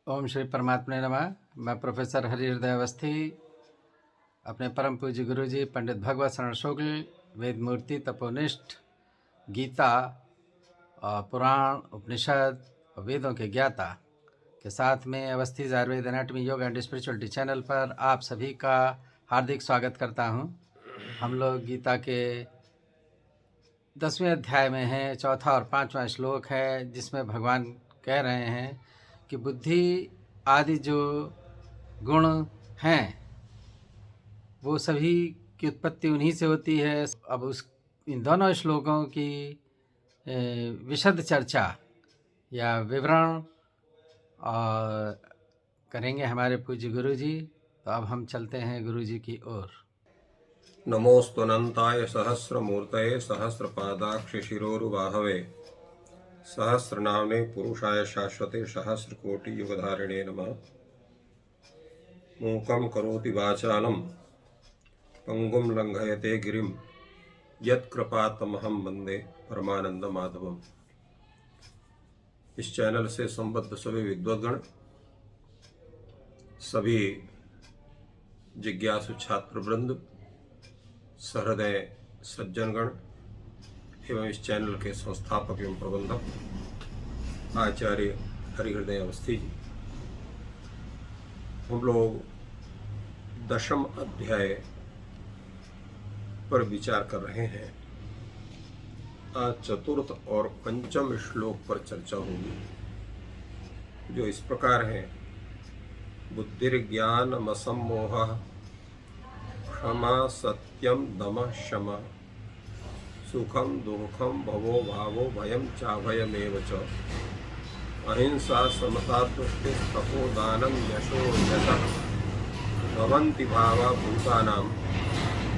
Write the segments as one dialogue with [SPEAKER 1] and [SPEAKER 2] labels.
[SPEAKER 1] ओम श्री परमात्मा नमः। मैं प्रोफेसर हरिहृदय अवस्थी अपने परम पूज्य गुरु जी पंडित भगवत शरण शुक्ल वेद मूर्ति तपोनिष्ठ गीता पुराण उपनिषद और वेदों के ज्ञाता के साथ में अवस्थी आयुर्वेद एनाटॉमी योग एंड स्पिरिचुअलिटी चैनल पर आप सभी का हार्दिक स्वागत करता हूं। हम लोग गीता के 10वें अध्याय में हैं। चौथा और 5वां श्लोक है जिसमें भगवान कह रहे हैं कि बुद्धि आदि जो गुण हैं वो सभी की उत्पत्ति उन्हीं से होती है। अब इन दोनों श्लोकों की विशद चर्चा या विवरण करेंगे हमारे पूज्य गुरु जी। तो अब हम चलते हैं गुरु जी की ओर।
[SPEAKER 2] नमोस्तुनंताय सहस्रमूर्तये सहस्रपादाक्ष शिरोरुबाहवे सहस्रनाम्ने पुरुषाय शाश्वते सहस्रकोटि युगधारिणे नमः। मूकं करोति वाचालं पंगुं लंघयते गिरिं यत्कृपातमहं वन्दे परमानंद माधवम। इस चैनल से संबद्ध सभी विद्वद्गण, सभी जिज्ञासु छात्र वृंद, सहृदय सज्जनगण एवं इस चैनल के संस्थापक एवं प्रबंधक आचार्य हरिहृदय अवस्थी जी, हम लोग 10वें अध्याय पर विचार कर रहे हैं। आज चतुर्थ और 5वें श्लोक पर चर्चा होगी, जो इस प्रकार है। बुद्धिर्ज्ञानमसम्मोहः क्षमा सत्यम दमः शमः सुखम दुखम भवो भावो भयम चाभयमेव च अहिंसा समता तुष्टि तपोदानं यशो यशः भवन्ति भावा भूतानां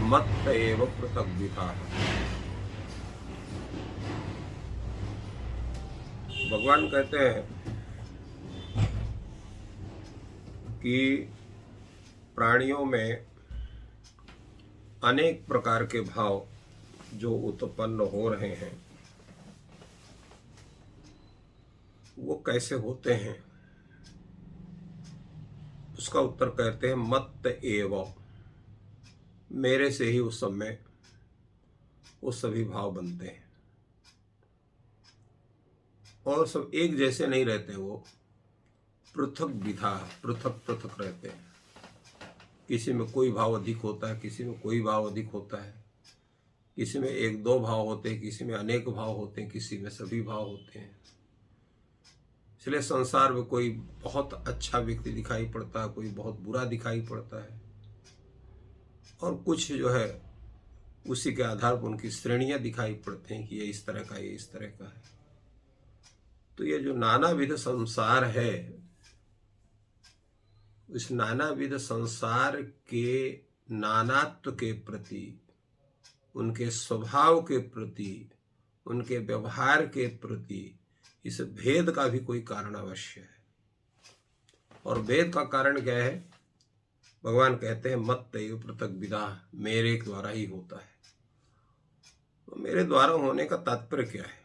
[SPEAKER 2] मत्त एव पृथग्विधाः। भगवान कहते हैं कि प्राणियों में अनेक प्रकार के भाव जो उत्पन्न हो रहे हैं वो कैसे होते हैं, उसका उत्तर कहते हैं मत्त एव, मेरे से ही उस समय वो सभी भाव बनते हैं। और सब एक जैसे नहीं रहते, वो पृथक विधा पृथक पृथक रहते हैं। किसी में कोई भाव अधिक होता है, किसी में कोई भाव अधिक होता है, किसी में 1-2 भाव होते हैं, किसी में अनेक भाव होते हैं, किसी में सभी भाव होते हैं। इसलिए संसार में कोई बहुत अच्छा व्यक्ति दिखाई पड़ता है, कोई बहुत बुरा दिखाई पड़ता है, और कुछ जो है उसी के आधार पर उनकी श्रेणियां दिखाई पड़ती हैं कि ये इस तरह का, ये इस तरह का है। तो ये जो नानाविध संसार है, इस नानाविध संसार के नानात्व के प्रति, उनके स्वभाव के प्रति, उनके व्यवहार के प्रति इस भेद का भी कोई कारण अवश्य है। और भेद का कारण क्या है? भगवान कहते हैं मत्त एव पृथक विधा, मेरे द्वारा ही होता है। तो मेरे द्वारा होने का तात्पर्य क्या है?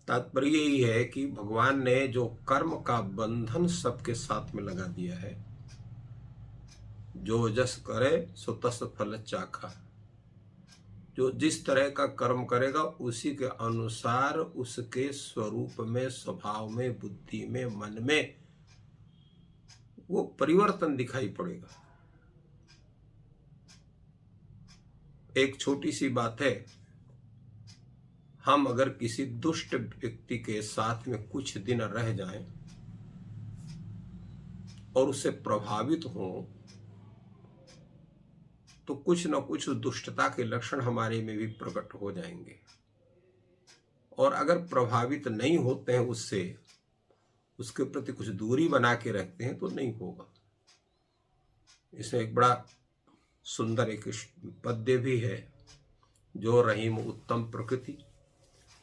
[SPEAKER 2] तात्पर्य यही है कि भगवान ने जो कर्म का बंधन सबके साथ में लगा दिया है, जो जस करे सो तस फल चाखा, जो जिस तरह का कर्म करेगा उसी के अनुसार उसके स्वरूप में, स्वभाव में, बुद्धि में, मन में वो परिवर्तन दिखाई पड़ेगा। एक छोटी सी बात है, हम अगर किसी दुष्ट व्यक्ति के साथ में कुछ दिन रह जाएं और उससे प्रभावित हों, तो कुछ न कुछ दुष्टता के लक्षण हमारे में भी प्रकट हो जाएंगे। और अगर प्रभावित नहीं होते हैं उससे, उसके प्रति कुछ दूरी बना के रखते हैं, तो नहीं होगा। इसमें एक बड़ा सुंदर एक पद्य भी है, जो रहीम उत्तम प्रकृति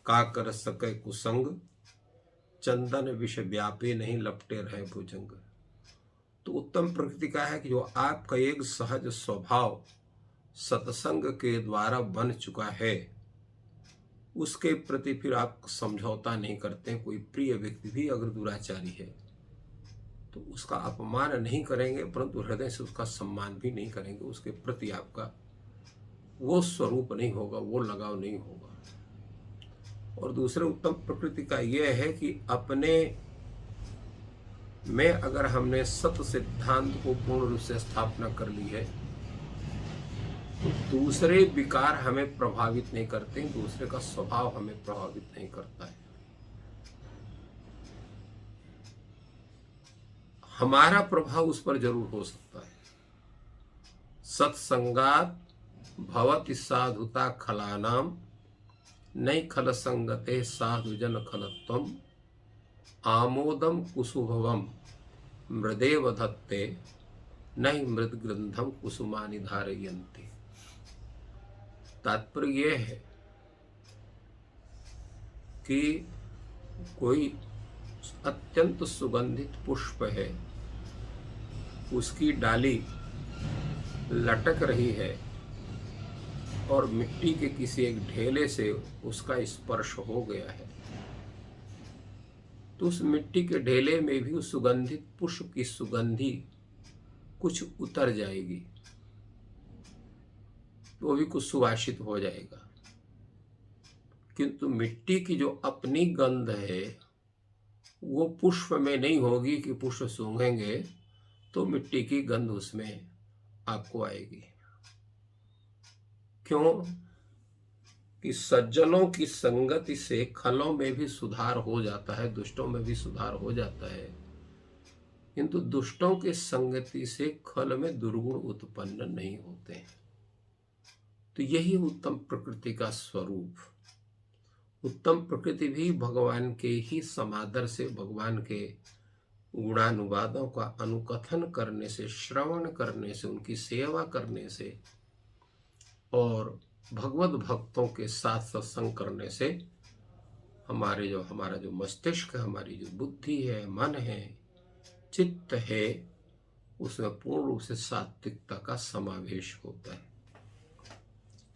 [SPEAKER 2] का कर सके कुसंग, चंदन विष व्यापे नहीं लपटे रहे भुजंग। तो उत्तम प्रकृति का है कि जो आपका एक सहज स्वभाव सत्संग के द्वारा बन चुका है, उसके प्रति फिर आप समझौता नहीं करते हैं। कोई प्रिय व्यक्ति भी अगर दुराचारी है तो उसका अपमान नहीं करेंगे, परंतु हृदय से उसका सम्मान भी नहीं करेंगे। उसके प्रति आपका वो स्वरूप नहीं होगा, वो लगाव नहीं होगा। और दूसरे उत्तम प्रकृति का यह है कि अपने में अगर हमने सत्य सिद्धांत को पूर्ण रूप से स्थापना कर ली है तो दूसरे विकार हमें प्रभावित नहीं करते, दूसरे का स्वभाव हमें प्रभावित नहीं करता है। हमारा प्रभाव उस पर जरूर हो सकता है। सत्संगात भवति साधुता खलानाम नई खल संगते साधुजन खलत्वम आमोदम कुसुभवम मृदेव धत्ते नहीं मृद ग्रंथम कुसुमानि धारयन्ति। तात्पर्य यह है कि कोई अत्यंत सुगंधित पुष्प है, उसकी डाली लटक रही है और मिट्टी के किसी एक ढेले से उसका स्पर्श हो गया है, तो उस मिट्टी के ढेले में भी उस सुगंधित पुष्प की सुगंधी कुछ उतर जाएगी, वो भी कुछ सुवासित हो जाएगा। किंतु मिट्टी की जो अपनी गंध है वो पुष्प में नहीं होगी कि पुष्प सूंघेंगे तो मिट्टी की गंध उसमें आपको आएगी। क्यों? कि सज्जनों की संगति से खलों में भी सुधार हो जाता है, दुष्टों में भी सुधार हो जाता है, किंतु दुष्टों की संगति से खल में दुर्गुण उत्पन्न नहीं होते हैं। तो यही उत्तम प्रकृति का स्वरूप। उत्तम प्रकृति भी भगवान के ही समादर से, भगवान के गुणानुवादों का अनुकथन करने से, श्रवण करने से, उनकी सेवा करने से और भगवत भक्तों के साथ सत्संग करने से हमारा जो मस्तिष्क है, हमारी जो बुद्धि है, मन है, चित्त है, उसमें पूर्ण रूप से सात्विकता का समावेश होता है।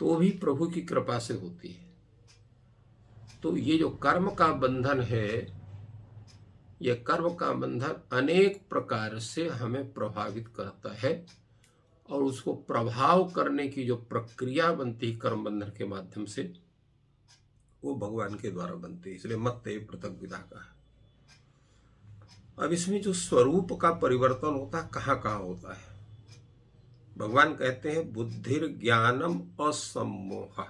[SPEAKER 2] तो भी प्रभु की कृपा से होती है। तो ये जो कर्म का बंधन है, यह कर्म का बंधन अनेक प्रकार से हमें प्रभावित करता है और उसको प्रभाव करने की जो प्रक्रिया बनती है कर्म बंधन के माध्यम से, वो भगवान के द्वारा बनती है। इसलिए मत पृथक विधा का है। अब इसमें जो स्वरूप का परिवर्तन होता है, कहाँ कहाँ होता है? भगवान कहते हैं बुद्धिर ज्ञानम असम्मोह।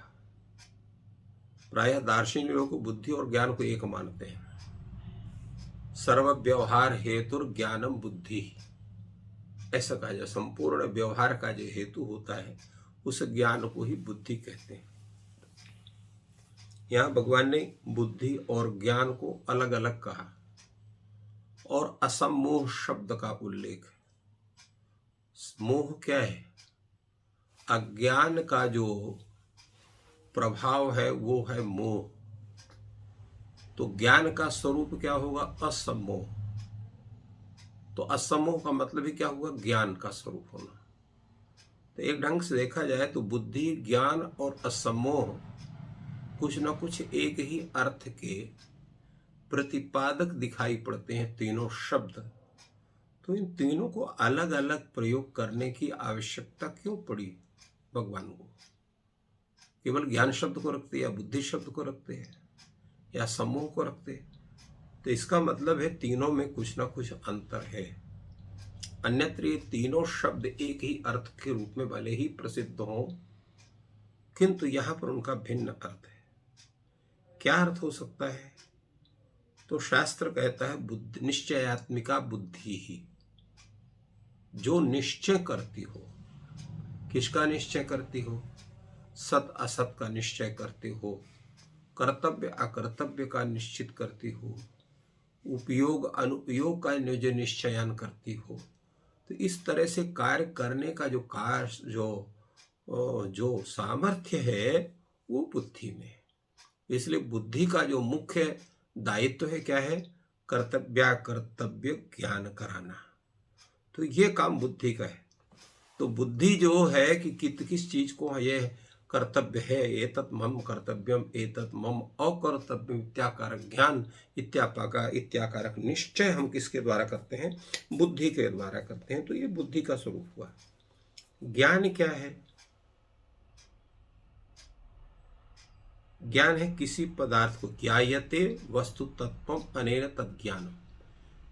[SPEAKER 2] प्रायः दार्शनिक लोग बुद्धि और ज्ञान को एक मानते हैं। सर्व व्यवहार हेतुर ज्ञानम बुद्धि, ऐसा कहा जाए। संपूर्ण व्यवहार का जो हेतु होता है उस ज्ञान को ही बुद्धि कहते हैं। यहाँ भगवान ने बुद्धि और ज्ञान को अलग अलग कहा और असम्मोह शब्द का उल्लेख। मोह क्या है? अज्ञान का जो प्रभाव है वो है मोह। तो ज्ञान का स्वरूप क्या होगा? असम्मोह। तो असम्मोह का मतलब ही क्या हुआ? ज्ञान का स्वरूप होना। तो एक ढंग से देखा जाए तो बुद्धि, ज्ञान और असम्मोह कुछ न कुछ एक ही अर्थ के प्रतिपादक दिखाई पड़ते हैं, तीनों शब्द। तो इन तीनों को अलग अलग प्रयोग करने की आवश्यकता क्यों पड़ी भगवान को? केवल ज्ञान शब्द को रखते या बुद्धि शब्द को रखते हैं या समूह को रखते हैं? तो इसका मतलब है तीनों में कुछ ना कुछ अंतर है। अन्यत्र ये तीनों शब्द एक ही अर्थ के रूप में भले ही प्रसिद्ध हों, किंतु यहां पर उनका भिन्न अर्थ है। क्या अर्थ हो सकता है? तो शास्त्र कहता है बुद्धि निश्चयात्मिका बुद्धि ही, जो निश्चय करती हो। किसका निश्चय करती हो? सत असत का निश्चय करती हो, कर्तव्य अकर्तव्य का निश्चित करती हो, उपयोग अनुपयोग का जो निश्चयन करती हो। तो इस तरह से कार्य करने का जो सामर्थ्य है वो बुद्धि में। इसलिए बुद्धि का जो मुख्य दायित्व है क्या है? कर्तव्य कर्तव्य ज्ञान कराना। तो ये काम बुद्धि का है। तो बुद्धि जो है कि किस चीज को ये कर्तव्य है, एतत् मम कर्तव्यम एतत् मम अकर्तव्यम इत्याकारक ज्ञान इत्याकारक निश्चय हम किसके द्वारा करते हैं? बुद्धि के द्वारा करते हैं। तो ये बुद्धि का स्वरूप हुआ। ज्ञान क्या है? ज्ञान है किसी पदार्थ को ज्ञायते वस्तु तत्व अनेन तज्ज्ञानम,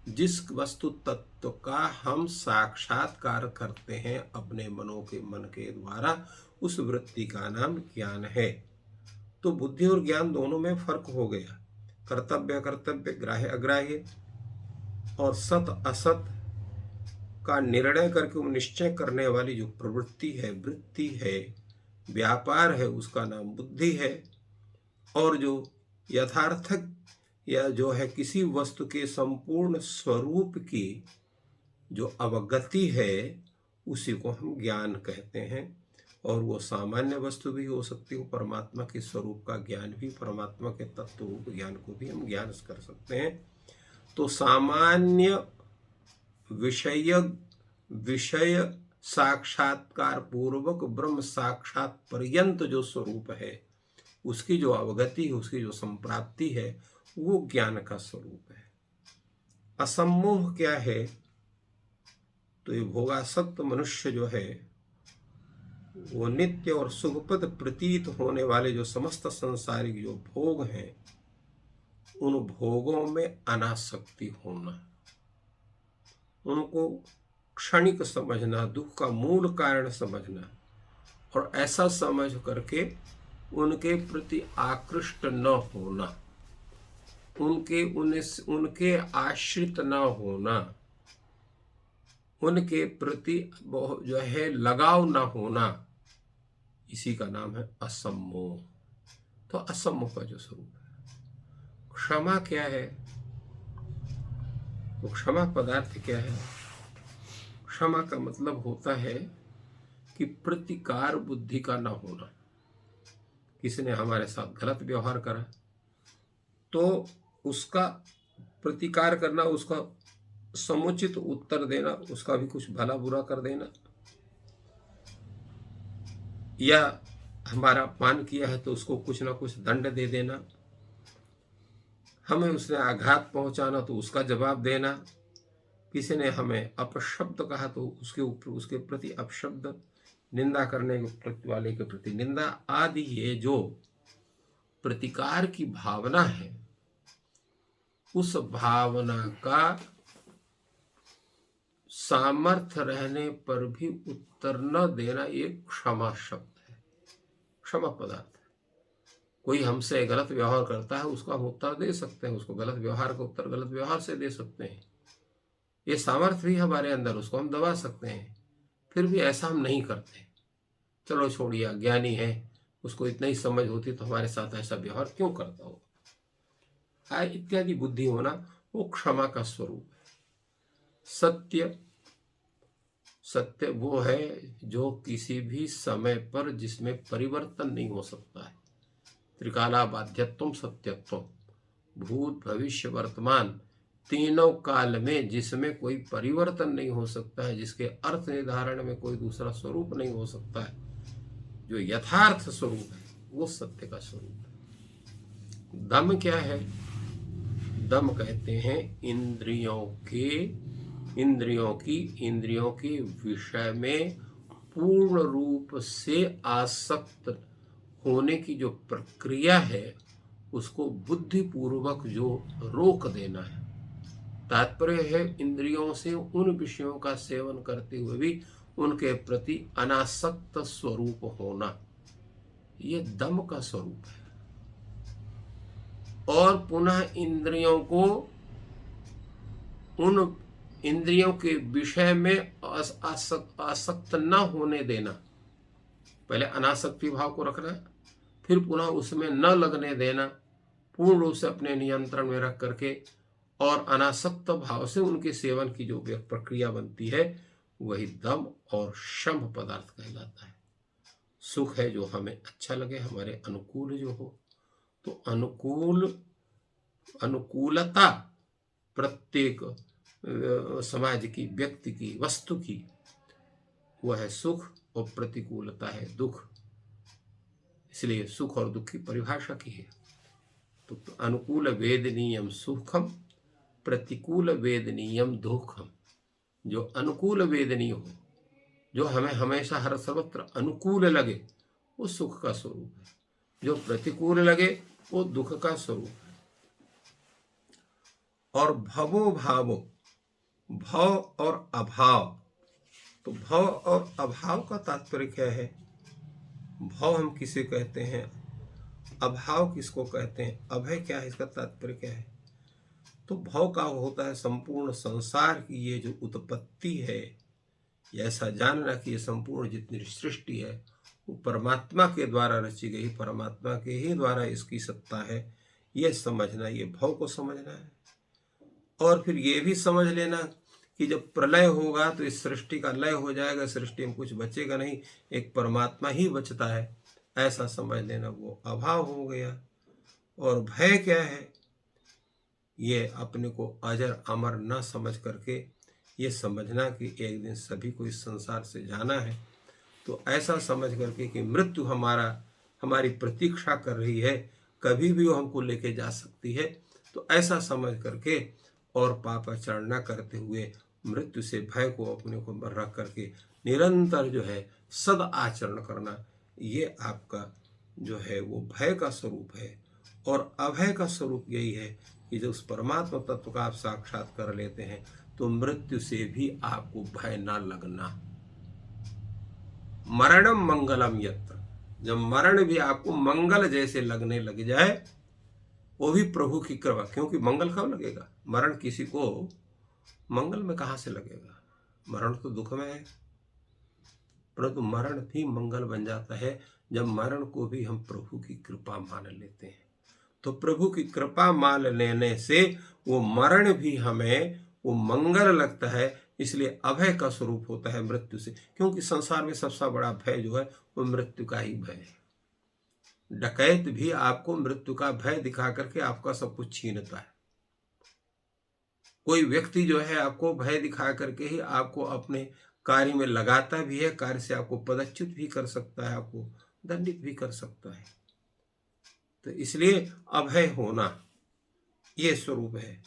[SPEAKER 2] जिस वस्तु तत्व का हम साक्षात्कार करते हैं अपने मन के द्वारा, उस वृत्ति का नाम ज्ञान है। तो बुद्धि और ज्ञान दोनों में फर्क हो गया। कर्तव्य अकर्तव्य, ग्राह्य अग्राह्य और सत असत का निर्णय करके वो निश्चय करने वाली जो प्रवृत्ति है, वृत्ति है, व्यापार है, उसका नाम बुद्धि है। और जो यथार्थक या जो है किसी वस्तु के संपूर्ण स्वरूप की जो अवगति है, उसी को हम ज्ञान कहते हैं। और वो सामान्य वस्तु भी हो सकती है, परमात्मा के स्वरूप का ज्ञान भी, परमात्मा के तत्व रूप ज्ञान को भी हम ज्ञान कर सकते हैं। तो सामान्य विषय साक्षात्कार पूर्वक ब्रह्म साक्षात पर्यंत जो स्वरूप है, उसकी जो अवगति है, उसकी जो संप्राप्ति है, वो ज्ञान का स्वरूप है। असम्मोह क्या है? तो ये भोगासक्त मनुष्य जो है, वो नित्य और सुखपद प्रतीत होने वाले जो समस्त संसारिक जो भोग हैं, उन भोगों में अनासक्ति होना, उनको क्षणिक समझना, दुख का मूल कारण समझना, और ऐसा समझ करके उनके प्रति आकृष्ट न होना, उनके आश्रित न होना, उनके प्रति जो है लगाव न होना, इसी का नाम है असम्मोह। तो असम्मोह का जो स्वरूप है। क्षमा क्या है? तो क्षमा पदार्थ क्या है? क्षमा का मतलब होता है कि प्रतिकार बुद्धि का न होना। किसी ने हमारे साथ गलत व्यवहार करा तो उसका प्रतिकार करना, उसका समुचित उत्तर देना, उसका भी कुछ भला बुरा कर देना, या हमारा अपमान किया है तो उसको कुछ ना कुछ दंड दे देना, हमें उसने आघात पहुंचाना तो उसका जवाब देना, किसी ने हमें अपशब्द कहा तो उसके प्रति अपशब्द, निंदा करने वाले के प्रति निंदा आदि, ये जो प्रतिकार की भावना है, उस भावना का सामर्थ्य रहने पर भी उत्तर न देना, ये क्षमा शब्द है, क्षमा पदार्थ है। कोई हमसे गलत व्यवहार करता है, उसका हम उत्तर दे सकते हैं, उसको गलत व्यवहार का उत्तर गलत व्यवहार से दे सकते हैं, ये सामर्थ्य भी हमारे अंदर, उसको हम दबा सकते हैं। फिर भी ऐसा हम नहीं करते। चलो छोड़िए, अज्ञानी है, उसको इतना ही समझ होती तो हमारे साथ ऐसा व्यवहार क्यों करता हो, इत्यादि बुद्धि होना, वो क्षमा का स्वरूप है। सत्य वो है जो किसी भी समय पर जिसमें परिवर्तन नहीं हो सकता है। त्रिकाला बाध्यत्वम सत्यत्वम, भूत भविष्य वर्तमान तीनों काल में जिसमें कोई परिवर्तन नहीं हो सकता है, जिसके अर्थ निर्धारण में कोई दूसरा स्वरूप नहीं हो सकता है, जो यथार्थ स्वरूप है, वो सत्य का स्वरूप है। दम क्या है? दम कहते हैं इंद्रियों की विषय में पूर्ण रूप से आसक्त होने की जो प्रक्रिया है, उसको बुद्धिपूर्वक जो रोक देना है। तात्पर्य है इंद्रियों से उन विषयों का सेवन करते हुए भी उनके प्रति अनासक्त स्वरूप होना, ये दम का स्वरूप है। और पुनः उन इंद्रियों के विषय में आसक्त न होने देना। पहले अनासक्ति भाव को रखना, फिर पुनः उसमें न लगने देना, पूर्ण रूप से अपने नियंत्रण में रख करके, और अनासक्त भाव से उनके सेवन की जो प्रक्रिया बनती है, वही दम और शम पदार्थ कहलाता है। सुख है जो हमें अच्छा लगे, हमारे अनुकूल जो हो, तो अनुकूलता प्रत्येक समाज की, व्यक्ति की, वस्तु की, वह है सुख, और प्रतिकूलता है दुख। इसलिए सुख और दुख की परिभाषा की है। तो अनुकूल वेदनीयम सुखम, प्रतिकूल वेदनीयम दुखम। जो अनुकूल वेदनीय हो, जो हमें हमेशा हर सर्वत्र अनुकूल लगे, वो सुख का स्वरूप है। जो प्रतिकूल लगे वो दुख का स्वरूप है। और भवो भावो, भव और अभाव। तो भव और अभाव का तात्पर्य क्या है? भव हम किसे कहते हैं, अभाव किसको कहते हैं, अभय क्या है, इसका तात्पर्य क्या है? तो भव का होता है संपूर्ण संसार की ये जो उत्पत्ति है, ऐसा जानना कि ये संपूर्ण जितनी सृष्टि है वो परमात्मा के द्वारा रची गई, परमात्मा के ही द्वारा इसकी सत्ता है, ये समझना, ये भव को समझना है। और फिर ये भी समझ लेना कि जब प्रलय होगा तो इस सृष्टि का लय हो जाएगा, सृष्टि में कुछ बचेगा नहीं, एक परमात्मा ही बचता है, ऐसा समझ लेना, वो अभाव हो गया। और भय क्या है? ये अपने को अजर अमर न समझ करके ये समझना कि एक दिन सभी को इस संसार से जाना है, तो ऐसा समझ करके कि मृत्यु हमारी प्रतीक्षा कर रही है, कभी भी वो हमको लेके जा सकती है, तो ऐसा समझ करके और पापाचरण न करते हुए मृत्यु से भय को अपने को रख करके निरंतर जो है सद आचरण करना, ये आपका जो है वो भय का स्वरूप है। और अभय का स्वरूप यही है कि जब उस परमात्मा तत्व का आप साक्षात कर लेते हैं तो मृत्यु से भी आपको भय ना लगना। मरणम मंगलम यत्र, जब मरण भी आपको मंगल जैसे लगने लग जाए, वो भी प्रभु की कृपा। क्योंकि मंगल कब लगेगा? मरण किसी को मंगल में कहां से लगेगा? मरण तो दुख में है, परंतु मरण भी मंगल बन जाता है जब मरण को भी हम प्रभु की कृपा मान लेते हैं। तो प्रभु की कृपा मान लेने से वो मरण भी हमें वो मंगल लगता है, इसलिए अभय का स्वरूप होता है मृत्यु से। क्योंकि संसार में सबसे बड़ा भय जो है वो मृत्यु का ही भय है। डकैत भी आपको मृत्यु का भय दिखा करके आपका सब कुछ छीनता है। कोई व्यक्ति जो है आपको भय दिखा करके ही आपको अपने कार्य में लगाता भी है, कार्य से आपको पदच्युत भी कर सकता है, आपको दंडित भी कर सकता है। तो इसलिए अभय होना ये स्वरूप है।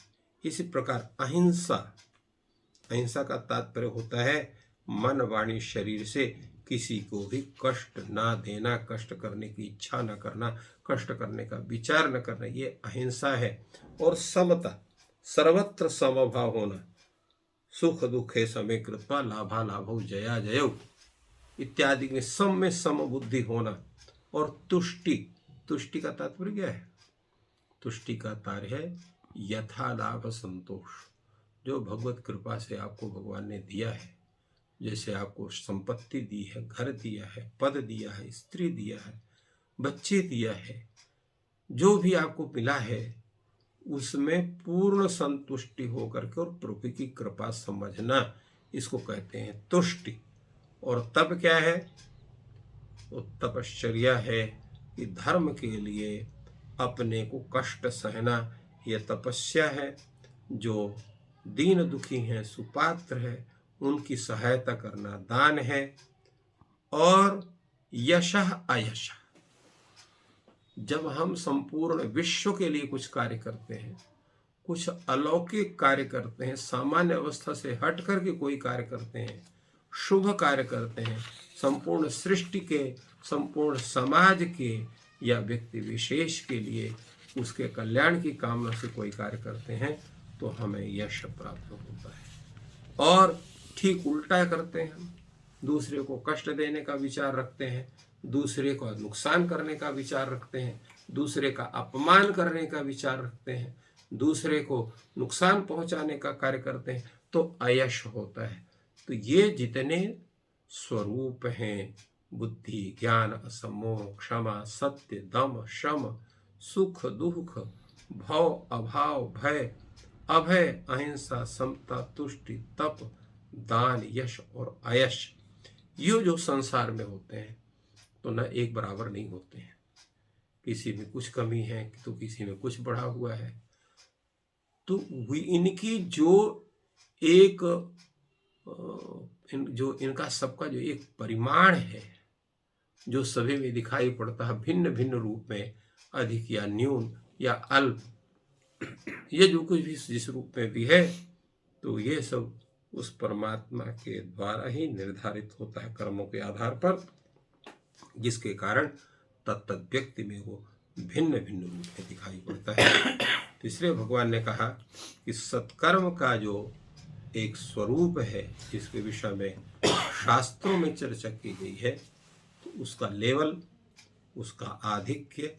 [SPEAKER 2] इसी प्रकार अहिंसा, अहिंसा का तात्पर्य होता है मन वाणी शरीर से किसी को भी कष्ट ना देना, कष्ट करने की इच्छा न करना, कष्ट करने का विचार न करना, ये अहिंसा है। और समता, सर्वत्र समभाव होना, सुख दुखे समे कृत्वा लाभा लाभो जया जयो इत्यादि में सम बुद्धि होना। और तुष्टि, तुष्टि का तात्पर्य क्या है? तुष्टि का तात्पर्य है यथा लाभ संतोष। जो भगवत कृपा से आपको भगवान ने दिया है, जैसे आपको संपत्ति दी है, घर दिया है, पद दिया है, स्त्री दिया है, बच्चे दिया है, जो भी आपको मिला है उसमें पूर्ण संतुष्टि होकर के और प्रभु की कृपा समझना, इसको कहते हैं तुष्टि। और तप क्या है? तो तपश्चर्या है कि धर्म के लिए अपने को कष्ट सहना, यह तपस्या है। जो दीन दुखी हैं, सुपात्र है, उनकी सहायता करना दान है। और यशः अयशः, जब हम संपूर्ण विश्व के लिए कुछ कार्य करते हैं, कुछ अलौकिक कार्य करते हैं, सामान्य अवस्था से हट करके कोई कार्य करते हैं, शुभ कार्य करते हैं, संपूर्ण सृष्टि के, संपूर्ण समाज के या व्यक्ति विशेष के लिए उसके कल्याण की कामना से कोई कार्य करते हैं, तो हमें यश प्राप्त होता है। और ठीक उल्टा करते हैं, हम दूसरे को कष्ट देने का विचार रखते हैं, दूसरे को नुकसान करने का विचार रखते हैं, दूसरे का अपमान करने का विचार रखते हैं, दूसरे को नुकसान पहुंचाने का कार्य करते हैं, तो अयश होता है। तो ये जितने स्वरूप हैं, बुद्धि, ज्ञान, असमोह, क्षमा, सत्य, दम, शम, सुख दुख, भव अभाव, भय, अभय, अहिंसा, समता, तुष्टि, तप, दान, यश और अयश, ये जो संसार में होते हैं तो न एक बराबर नहीं होते हैं। किसी में कुछ कमी है तो किसी में कुछ बढ़ा हुआ है। तो इनकी जो एक जो इनका सबका जो एक परिमाण है, जो सभी में दिखाई पड़ता है भिन्न भिन्न रूप में, अधिक या न्यून या अल्प, ये जो कुछ भी जिस रूप में भी है, तो ये सब उस परमात्मा के द्वारा ही निर्धारित होता है कर्मों के आधार पर, जिसके कारण तत्त व्यक्ति में वो भिन्न भिन्न रूप में दिखाई पड़ता है। तो इसलिए भगवान ने कहा कि सत्कर्म का जो एक स्वरूप है, जिसके विषय में शास्त्रों में चर्चा की गई है, तो उसका लेवल, उसका आधिक्य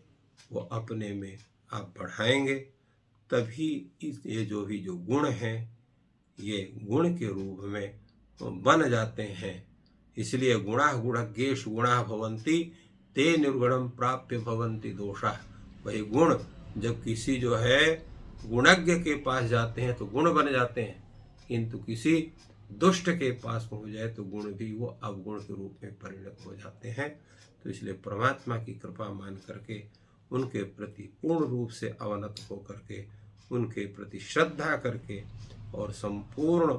[SPEAKER 2] वो अपने में आप बढ़ाएंगे, तभी ये जो गुण हैं ये गुण के रूप में बन जाते हैं। इसलिए गुणा गुणज्ञेश गुणा भवन्ति ते निर्गुणम प्राप्य भवन्ति दोषा। वही गुण जब किसी जो है गुणज्ञ के पास जाते हैं तो गुण बन जाते हैं, किंतु किसी दुष्ट के पास पहुंच जाए तो गुण भी वो अवगुण के रूप में परिणत हो जाते हैं। तो इसलिए परमात्मा की कृपा मान करके, उनके प्रति पूर्ण रूप से अवनत होकर के, उनके प्रति श्रद्धा करके, और संपूर्ण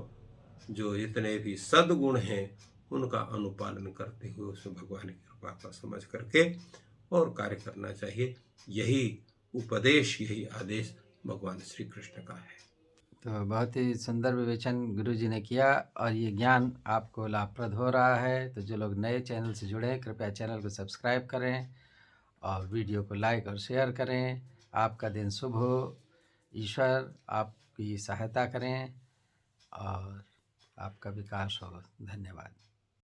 [SPEAKER 2] जो जितने भी सद्गुण हैं उनका अनुपालन करते हुए उसमें भगवान की कृपा का समझ करके और कार्य करना चाहिए। यही उपदेश, यही आदेश भगवान श्री कृष्ण का है।
[SPEAKER 1] तो बहुत ही सुंदर विवेचन गुरु जी ने किया, और ये ज्ञान आपको लाभप्रद हो रहा है। तो जो लोग नए चैनल से जुड़े हैं, कृपया चैनल को सब्सक्राइब करें और वीडियो को लाइक और शेयर करें। आपका दिन शुभ हो, ईश्वर आपकी सहायता करें और आपका विकास हो। धन्यवाद।